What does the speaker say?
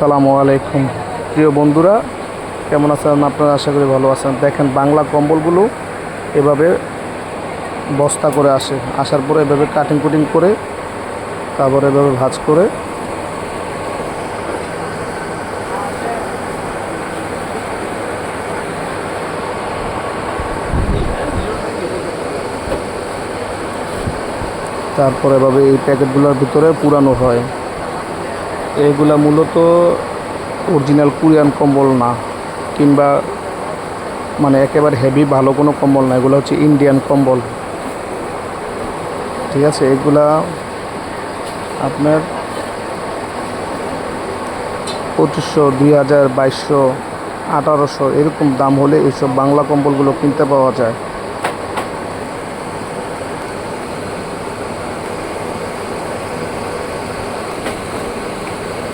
আসসালামু আলাইকুম প্রিয় বন্ধুরা, কেমন আছেন আপনারা? আশা করি ভালো আছেন। দেখেন, বাংলা কম্বলগুলো এভাবে বস্তা করে আসার পরে এভাবে কাটিং কুটিং করে তারপরে এভাবে ভাঁজ করে তারপরে এভাবে এই প্যাকেটগুলোর ভিতরে পুরানো হয়। এইগুলা মূলত অরিজিনাল কোরিয়ান কম্বল না, কিংবা মানে একেবারে হেভি ভালো কোনো কম্বল না। এগুলো হচ্ছে ইন্ডিয়ান কম্বল, ঠিক আছে? এগুলা আপনার 2500, 2000, 2200, 1800 এরকম দাম হলে এইসব বাংলা কম্বলগুলো কিনতে পাওয়া যায়।